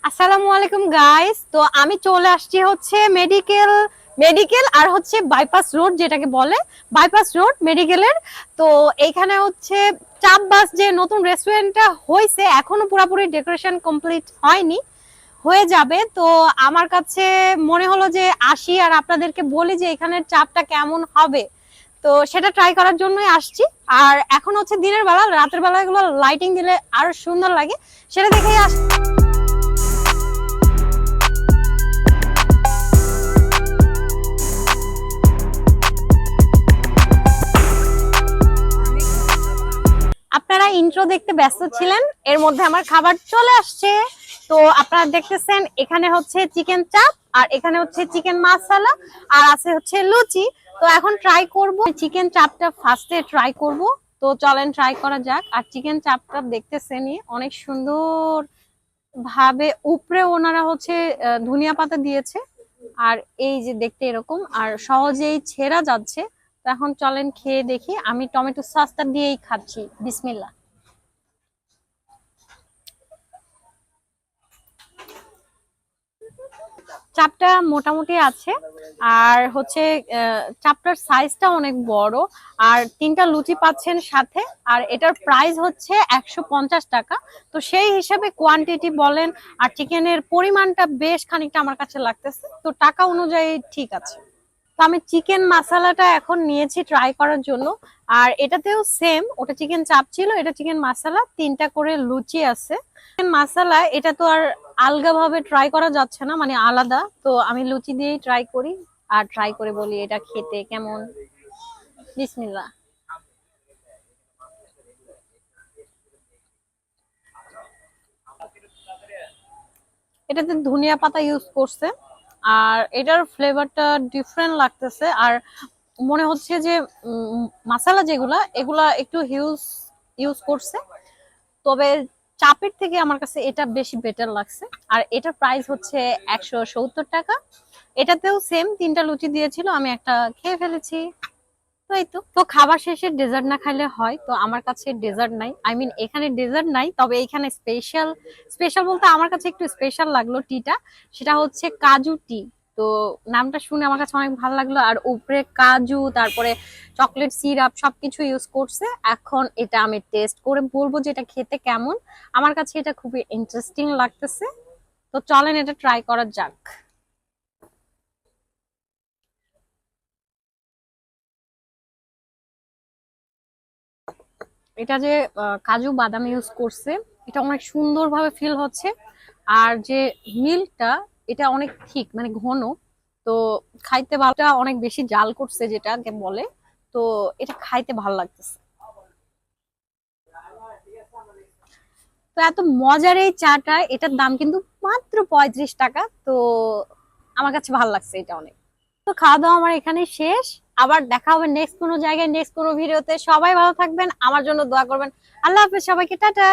আসসালামু আলাইকুম গাইস। তো আমি চলে আসছি হচ্ছে মেডিকেল মেডিকেল আর হচ্ছে বাইপাস রোড, যেটাকে বলে বাইপাস রোড মেডিকেলের। তো এইখানে হচ্ছে চাপবাস যে নতুন রেস্টুরেন্টটা হয়েছে, এখনো পুরোপুরি ডেকোরেশন কমপ্লিট হয়নি, হয়ে যাবে। তো আমার কাছে মনে হলো যে আসি আর আপনাদেরকে বলি যে এখানের চাপটা কেমন হবে। তো সেটা ট্রাই করার জন্যই আসছি। আর এখন হচ্ছে দিনের বেলা, রাতের বেলা এগুলো লাইটিং দিলে আরো সুন্দর লাগে, সেটা দেখেই আসছি। আপনারা ইন্ট্রো দেখতে ব্যস্ত ছিলেন, এর মধ্যে আমার খাবার চলে আসছে। তো আপনারা দেখতেছেন এখানে হচ্ছে চিকেন চাপ, আর এখানে হচ্ছে চিকেন মাসালা, আর আছে হচ্ছে লুচি। তো এখন ট্রাই করব চিকেন চাপটা, ফার্স্টে ট্রাই করব। তো চলেন ট্রাই করা যাক। আর চিকেন চাপটা দেখতেছেনই অনেক সুন্দর ভাবে উপরে ওনারা হচ্ছে ধনিয়া পাতা দিয়েছে। আর এই যে দেখতে এরকম, আর সহজেই ছেঁড়া যাচ্ছে। তো এখন চলেন খেয়ে দেখি। আমি টমেটো সসটা দিয়েই খাচ্ছি, বিসমিল্লাহ। চাপটা মোটামুটি আছে, আর হচ্ছে চাপটার সাইজটা অনেক বড়। আর তিনটা লুচি পাচ্ছেন সাথে, আর এটার প্রাইস হচ্ছে 150 টাকা। তো সেই হিসাবে কোয়ান্টিটি বলেন আর চিকেনের পরিমাণটা বেশ খানিকটা আমার কাছে লাগতেছে, তো টাকা অনুযায়ী ঠিক আছে। তো আমি চিকেন মাসালাটা এখন নিয়েছি ট্রাই করার জন্য। আর এটাতেও সেম, ওটা চিকেন চাপ ছিল, এটা চিকেন মাসালা, তিনটা করে লুচি আছে। চিকেন মাসালা এটা তো আর আলগা ভাবে ট্রাই করা যাচ্ছে না, মানে আলাদা। তো আমি লুচি দিয়েই ট্রাই করি, আর ট্রাই করে বলি এটা খেতে কেমন। বিসমিল্লাহ। এটাতে ধনিয়া পাতা ইউজ করছে, আর এটার ফ্লেভারটা ডিফারেন্ট লাগতেছে। আর মনে হচ্ছে যে মাসালা যেগুলা এগুলা একটু হিউজ ইউজ করছে। তবে চাপের থেকে আমার কাছে এটা বেশি বেটার লাগছে। আর এটার প্রাইস হচ্ছে 170 টাকা। এটাতেও সেম, তিনটা লুচি দিয়েছিল, আমি একটা খেয়ে ফেলেছি। তো এই তো খাবার শেষে ডেজার্ট না খাইলে হয়? তো আমার কাছে ডেজার্ট নাই, আই মিন এখানে ডেজার্ট নাই, তবে এখানে স্পেশাল স্পেশাল বলতে আমার কাছে একটু স্পেশাল লাগলো টিটা। সেটা হচ্ছে কাজু টি। তো নামটা শুনে আমার কাছে অনেক ভালো লাগলো, আর উপরে কাজু, তারপরে চকলেট সিরাপ সবকিছু ইউজ করছে। এখন এটা আমি টেস্ট করে বলবো যে এটা খেতে কেমন। আমার কাছে এটা খুবই ইন্টারেস্টিং লাগতেছে। তো চলেন এটা ট্রাই করা যাক। এটা যে কাজু বাদাম ইউজ করছে, এটা অনেক সুন্দরভাবে ফিল হচ্ছে। আর যে মিল্কটা, এটা অনেক ঠিক, মানে ঘন। তো খাইতে ভালোটা অনেক বেশি জাল করছে যেটাকে বলে। তো এটা খাইতে ভালো লাগতেছে। তো এত মজার এই চাটা, এটার দাম কিন্তু মাত্র 35 টাকা। তো আমার কাছে ভালো লাগছে এটা অনেক। তো খাওয়া দাওয়া আমার এখানে শেষ। আবার দেখা হবে নেক্সট কোনো জায়গায়, নেক্সট কোনো ভিডিওতে। সবাই ভালো থাকবেন, আমার জন্য দোয়া করবেন। আল্লাহ হাফেজ সবাইকে, টাটা।